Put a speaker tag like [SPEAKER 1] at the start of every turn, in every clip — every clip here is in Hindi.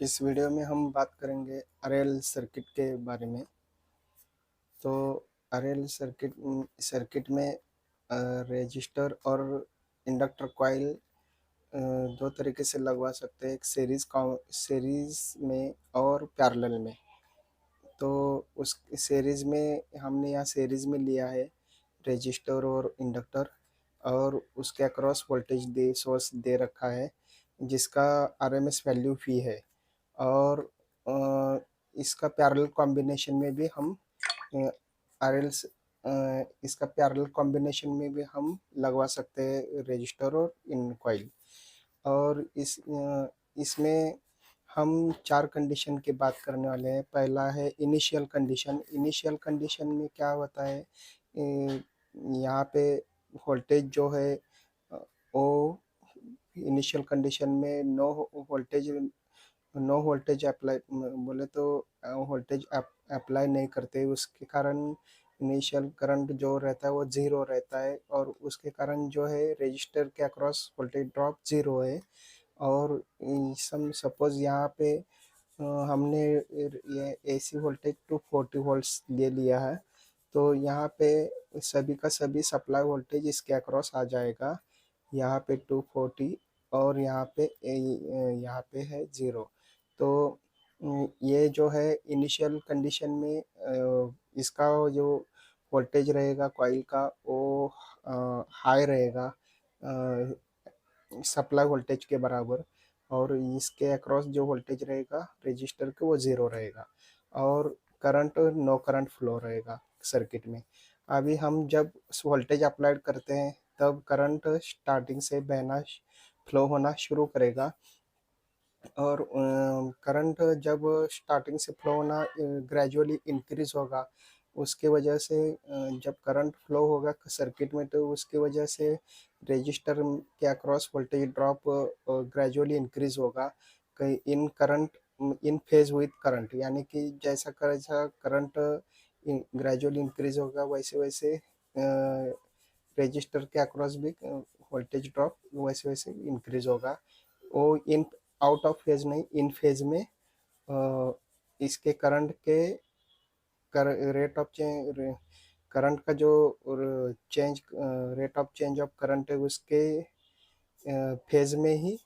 [SPEAKER 1] इस वीडियो में हम बात करेंगे आरएल सर्किट के बारे में। तो आरएल सर्किट में रेजिस्टर और इंडक्टर कॉइल दो तरीके से लगवा सकते हैं, एक सीरीज में और पैरेलल में। तो उस सीरीज में हमने यहाँ सीरीज में लिया है रेजिस्टर और इंडक्टर, और उसके अक्रॉस वोल्टेज दे सोर्स दे रखा है जिसका आरएमएस वैल्यू फी है। और अ, इसका पैरेलल कॉम्बिनेशन में भी हम आरएल इसका पैरेलल कॉम्बिनेशन में भी हम लगवा सकते हैं रेजिस्टर और इन कॉइल। और इसमें हम चार कंडीशन की बात करने वाले हैं। पहला है इनिशियल कंडीशन। इनिशियल कंडीशन में क्या होता है, यहाँ पे वोल्टेज जो है वो इनिशियल कंडीशन में नो वोल्टेज अप्लाई बोले तो वोल्टेज अप्लाई नहीं करते, उसके कारण इनिशियल करंट जो रहता है वो ज़ीरो रहता है, और उसके कारण जो है रजिस्टर के अक्रॉस वोल्टेज ड्रॉप ज़ीरो है। और सपोज यहाँ पे हमने ये एसी वोल्टेज 240 वोल्ट्स ले लिया है, तो यहाँ पे सभी का सभी सप्लाई वोल्टेज इसके अक्रॉस आ जाएगा। यहाँ पे 240 और यहाँ पे है ज़ीरो। तो ये जो है इनिशियल कंडीशन में इसका जो वोल्टेज रहेगा कॉइल का वो हाई रहेगा, सप्लाई वोल्टेज के बराबर, और इसके अक्रॉस जो वोल्टेज रहेगा रजिस्टर के वो ज़ीरो रहेगा, और करंट नो करंट फ्लो रहेगा सर्किट में। अभी हम जब वोल्टेज अप्लाई करते हैं तब करंट स्टार्टिंग से बहना फ्लो होना शुरू करेगा, और करंट जब स्टार्टिंग से फ्लो होना ग्रेजुअली इंक्रीज होगा, उसके वजह से जब करंट फ्लो होगा सर्किट में तो उसकी वजह से रजिस्टर के across voltage drop gradually increase होगा। कहीं in current in phase with current, यानी कि जैसा करंट ग्रेजुअली इंक्रीज होगा वैसे वैसे रजिस्टर के अक्रॉस भी वोल्टेज ड्रॉप वैसे वैसे इंक्रीज होगा। वो इन आउट ऑफ फेज नहीं, इन फेज में इसके करंट के रेट ऑफ चेंज करंट का जो change rate of change of current है उसके फेज में ही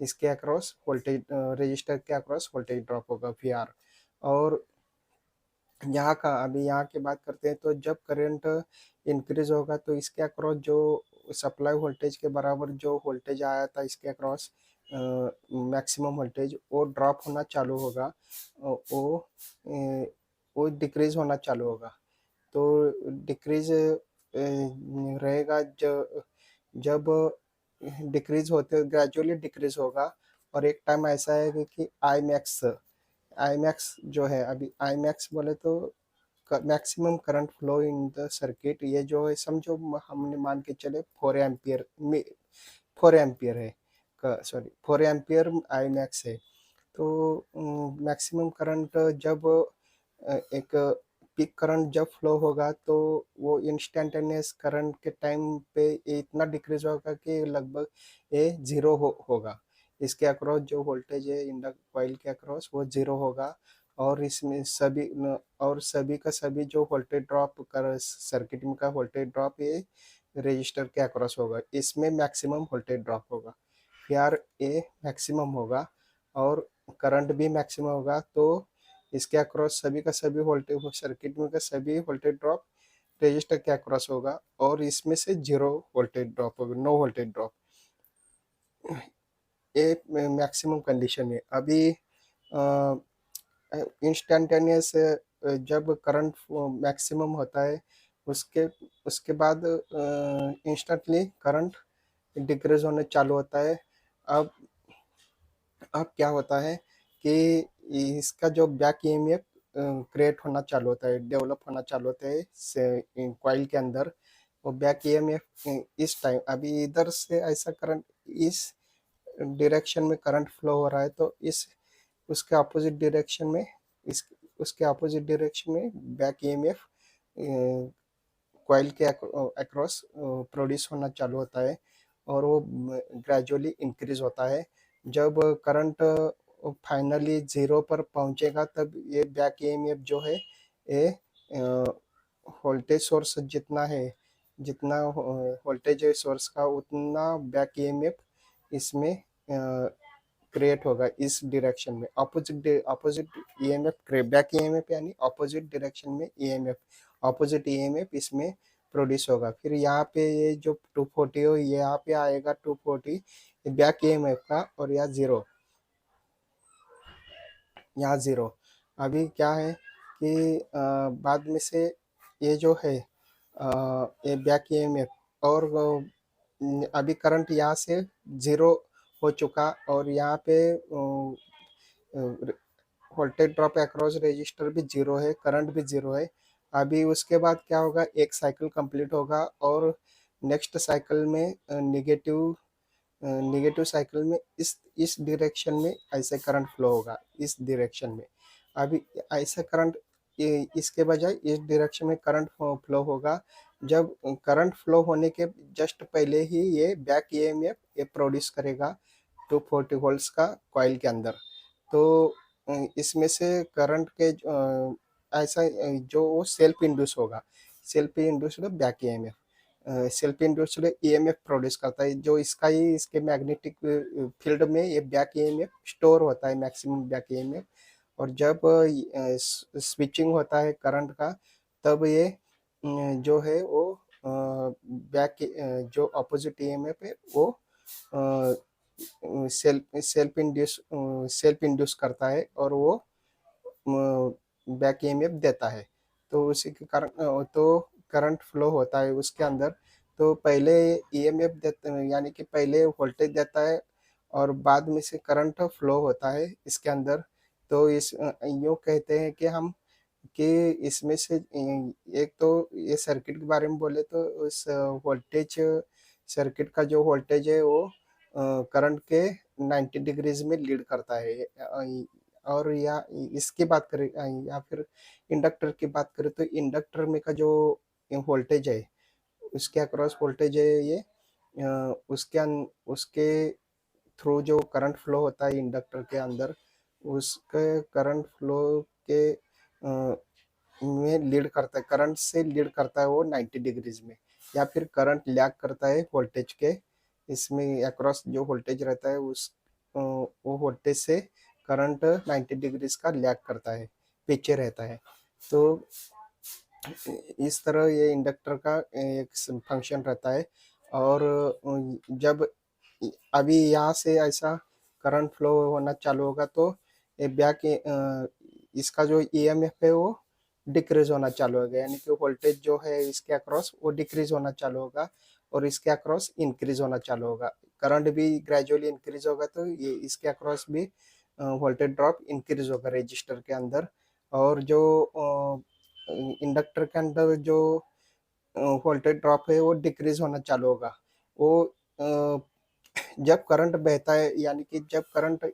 [SPEAKER 1] इसके अक्रॉस वोल्टेज रजिस्टर के अक्रॉस वोल्टेज ड्रॉप होगा वीआर। और यहाँ की बात करते हैं, तो जब करंट इंक्रीज होगा तो इसके अक्रॉस जो सप्लाई वोल्टेज के बराबर जो वोल्टेज आया था इसके अक्रॉस मैक्सिमम वोल्टेज वो ड्रॉप होना चालू होगा, वो डिक्रीज होना चालू होगा। तो डिक्रीज रहेगा जब डिक्रीज होते ग्रेजुअली डिक्रीज होगा, और एक टाइम ऐसा है कि आई मैक्स जो है, अभी आई मैक्स बोले तो maximum current flow in the circuit, ये जो है समझो हमने मान के चले 4 एम्पियर है, सॉरी 4 एम्पियर आई मैक्स है। तो मैक्सिमम करंट जब एक पीक करंट जब फ्लो होगा तो वो इंस्टेंटेनियस करंट के टाइम पे इतना डिक्रीज होगा कि लगभग ये ज़ीरो होगा। इसके अक्रॉस जो वोल्टेज है इंडक्टर कॉइल के अक्रॉस वो ज़ीरो होगा, और इसमें सभी का सभी जो वोल्टेज ड्रॉप कर सर्किट में का वोल्टेज ड्रॉप ये रजिस्टर के अक्रॉस होगा, इसमें मैक्सिमम वोल्टेज ड्रॉप होगा, यार ये मैक्सिमम होगा, और करंट भी मैक्सिमम होगा। तो इसके अक्रॉस सभी का सभी वोल्टेज सर्किट में का सभी वोल्टेज ड्रॉप रजिस्टर के अक्रॉस होगा, और इसमें से जीरो वोल्टेज ड्रॉप होगा, नो वोल्टेज ड्रॉप। ये मैक्सिमम कंडीशन है। अभी इंस्टेंटेनियस जब करंट मैक्सिमम होता है उसके उसके बाद इंस्टेंटली करंट डिक्रीज होने चालू होता है। अब अब क्या होता है कि इसका जो बैक ईएमएफ क्रिएट होना चालू होता है, डेवलप होना चालू होता है कॉइल के अंदर। वो बैक ईएमएफ इस टाइम अभी इधर से ऐसा करंट इस डायरेक्शन में करंट फ्लो हो रहा है, तो इस उसके अपोजिट डायरेक्शन में इस उसके अपोजिट डायरेक्शन में बैक ईएमएफ कॉइल के अक्रॉस प्रोड्यूस होना चालू होता है, और वो ग्रेजुअली इंक्रीज होता है। जब करंट फाइनली ज़ीरो पर पहुंचेगा, तब ये बैक ईएमएफ जो है ये वोल्टेज सोर्स जितना है, जितना वोल्टेज सोर्स का उतना बैक ईएमएफ इसमें क्रिएट होगा इस डायरेक्शन में। अपोजिट ईएमएफ बैक ईएमएफ यानी अपोजिट डायरेक्शन में ईएमएफ, अपोजिट ईएमएफ इसमें प्रोड्यूस होगा। फिर यहाँ पे ये जो 240 हो, ये यहाँ पे आएगा 240 बैक ईएमएफ का, और यहाँ ज़ीरो, यहाँ ज़ीरो। अभी क्या है कि बाद में से ये जो है ये बैक ईएमएफ, और अभी करंट यहाँ से ज़ीरो हो चुका, और यहाँ पे वोल्टेज ड्रॉप अक्रॉस रजिस्टर भी ज़ीरो है, करंट भी ज़ीरो है। अभी उसके बाद क्या होगा, एक साइकिल कंप्लीट होगा और नेक्स्ट साइकिल में नेगेटिव साइकिल में इस डायरेक्शन में ऐसे करंट फ्लो होगा, इस डायरेक्शन में। अभी ऐसा करंट इसके बजाय इस डायरेक्शन में करंट फ्लो होगा। जब करंट फ्लो होने के जस्ट पहले ही ये बैक ईएमएफ ये प्रोड्यूस करेगा 240 वोल्ट्स का कॉइल के अंदर। तो इसमें से करंट के ऐसा जो वो सेल्फ इंड्यूस होगा, self induced back EMF, self induced EMF produce करता है, जो इसका ही इसके मैग्नेटिक फील्ड में ये बैक ईएमएफ स्टोर होता है, मैक्सिमम बैक ईएमएफ। और जब स्विचिंग होता है करंट का, तब ये जो है वो बैक जो अपोजिट ईएमएफ है वो सेल्फ इंड्यूस करता है, और वो बैक ईएमएफ देता है। तो उसी के कारण तो करंट फ्लो होता है उसके अंदर। तो पहले ईएमएफ देता है, यानी कि पहले वोल्टेज देता है और बाद में से करंट फ्लो होता है इसके अंदर। तो इस यूँ कहते हैं कि हम कि इसमें से एक तो ये सर्किट के बारे में बोले तो उस वोल्टेज सर्किट का जो वोल्टेज है वो करंट के 90 डिग्रीज में लीड करता है। और या इसकी बात करें या फिर इंडक्टर की बात करें, तो इंडक्टर में का जो वोल्टेज है, उसके अक्रॉस वोल्टेज है ये, उसके थ्रू जो करंट फ्लो होता है इंडक्टर के अंदर, उसके करंट फ्लो के में लीड करता है, करंट से लीड करता है वो 90 डिग्रीज में, या फिर करंट लैग करता है वोल्टेज के, इसमें अक्रॉस जो वोल्टेज रहता है उस वो वोल्टेज से करंट 90 डिग्रीज का लैग करता है, पीछे रहता है। तो इस तरह ये इंडक्टर का एक फंक्शन रहता है। और जब अभी यहाँ से ऐसा करंट फ्लो होना चालू होगा, तो बैक इसका जो ईएमएफ है वो डिक्रीज होना चालू होगा, यानी कि वोल्टेज जो है इसके अक्रॉस वो डिक्रीज होना चालू होगा, और इसके अक्रॉस इंक्रीज होना चालू होगा। करंट भी ग्रेजुअली इंक्रीज होगा, तो ये इसके अक्रॉस भी वोल्टेज ड्रॉप इंक्रीज होगा रजिस्टर के अंदर। और जो इंडक्टर के अंदर जो वोल्टेज ड्रॉप है वो डिक्रीज होना चालू होगा। वो जब करंट बहता है, यानी कि जब करंट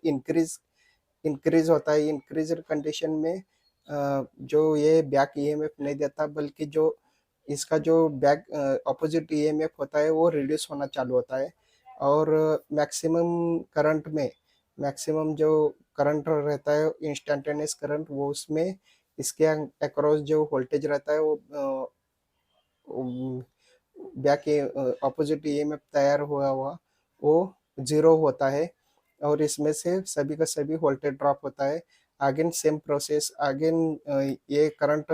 [SPEAKER 1] इंक्रीज होता है, इंक्रीज कंडीशन में जो ये बैक ईएमएफ नहीं देता, बल्कि जो इसका जो बैक अपोजिट ईएमएफ होता है वो रिड्यूस होना चालू होता है। और मैक्सिमम करंट में, मैक्सिमम जो करंट रहता है इंस्टेंटेनियस करंट, वो उसमें इसके अक्रॉस जो वोल्टेज रहता है वो बैक अपोजिट ईएमएफ तैयार हुआ हुआ वो ज़ीरो होता है, और इसमें से सभी का सभी वोल्टेज ड्रॉप होता है। अगेन सेम प्रोसेस, अगेन ये करंट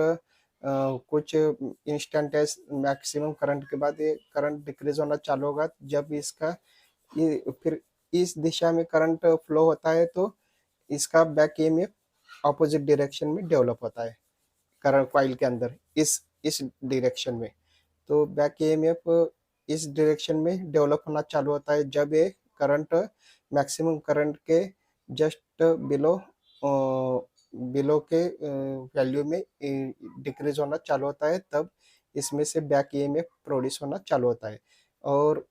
[SPEAKER 1] कुछ इंस्टेंटेस मैक्सिमम करंट के बाद ये करंट डिक्रीज होना चालू होगा। जब इसका ये फिर इस दिशा में करंट फ्लो होता है, तो इसका बैक ईएमएफ अपोजिट डायरेक्शन में डेवलप होता है करंट कॉइल के अंदर, इस डायरेक्शन में। तो बैक ईएमएफ इस डायरेक्शन में डेवलप होना चालू होता है जब ये करंट मैक्सिमम करंट के जस्ट बिलो के वैल्यू में डिक्रीज होना चालू होता है, तब इसमें से बैक ईएमएफ प्रोड्यूस होना चालू होता है। और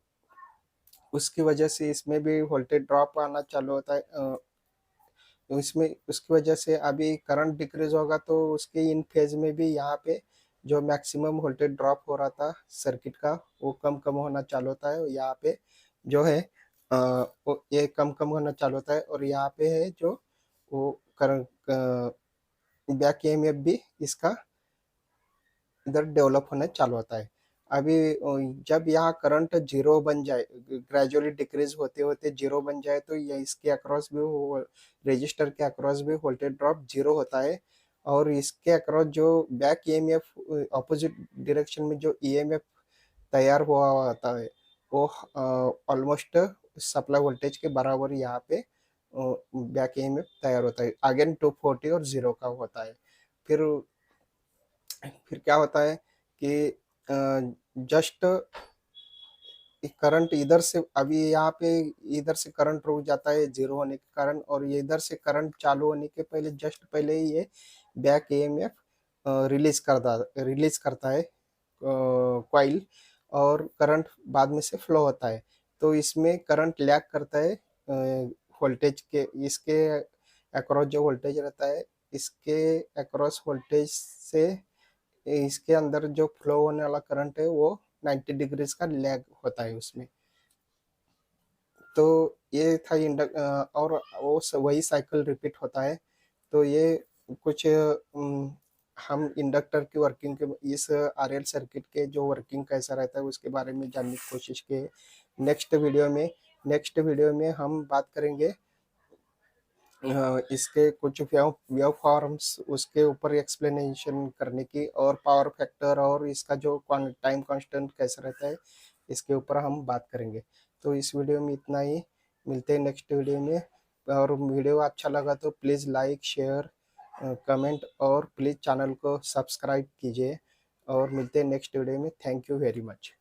[SPEAKER 1] उसकी वजह से इसमें भी वोल्टेज ड्रॉप आना चालू होता है। इसमें उसकी वजह से अभी करंट डिक्रीज होगा, तो उसके इन फेज में भी यहाँ पे जो मैक्सिमम वोल्टेज ड्रॉप हो रहा था सर्किट का, वो कम कम होना चालू होता है। यहाँ पे जो है ये कम कम होना चालू होता है, और यहाँ पे है जो वो बैक ईएमएफ भी इसका इधर डेवलप होना चालू होता है। अभी जब यहाँ करंट जीरो बन जाए, ग्रेजुअली डिक्रीज होते होते जीरो बन जाए, तो ये इसके अक्रॉस भी रजिस्टर के अक्रॉस भी वोल्टेज ड्रॉप जीरो होता है। और इसके अक्रॉस जो बैक ईएमएफ ऑपोजिट डायरेक्शन में जो ईएमएफ तैयार हुआ होता है, वो ऑलमोस्ट सप्लाई वोल्टेज के बराबर यहाँ पे बैक ईएमएफ तैयार होता है। अगेन 240 और जीरो का होता है। फिर क्या होता है कि जस्ट करंट इधर से, अभी यहाँ पे इधर से करंट रुक जाता है जीरो होने के कारण, और ये इधर से करंट चालू होने के पहले जस्ट पहले ही ये बैक ईएमएफ रिलीज करता है कॉइल, और करंट बाद में से फ्लो होता है। तो इसमें करंट लैग करता है वोल्टेज के, इसके अक्रॉस जो वोल्टेज रहता है, इसके अक्रॉस वोल्टेज से इसके अंदर जो फ्लो होने वाला करंट है वो 90 डिग्रीज का लैग होता है उसमें। तो ये था और वही साइकिल रिपीट होता है। तो ये कुछ हम इंडक्टर की वर्किंग के, इस आरएल सर्किट के जो वर्किंग कैसा रहता है उसके बारे में जानने की कोशिश की। नेक्स्ट वीडियो में हम बात करेंगे इसके कुछ वेव फॉर्म्स, उसके ऊपर एक्सप्लेनेशन करने की, और पावर फैक्टर और इसका जो टाइम कांस्टेंट कैसा रहता है इसके ऊपर हम बात करेंगे। तो इस वीडियो में इतना ही, मिलते हैं नेक्स्ट वीडियो में। और वीडियो अच्छा लगा तो प्लीज़ लाइक शेयर कमेंट, और प्लीज़ चैनल को सब्सक्राइब कीजिए। और मिलते हैं नेक्स्ट वीडियो में। Thank you very much.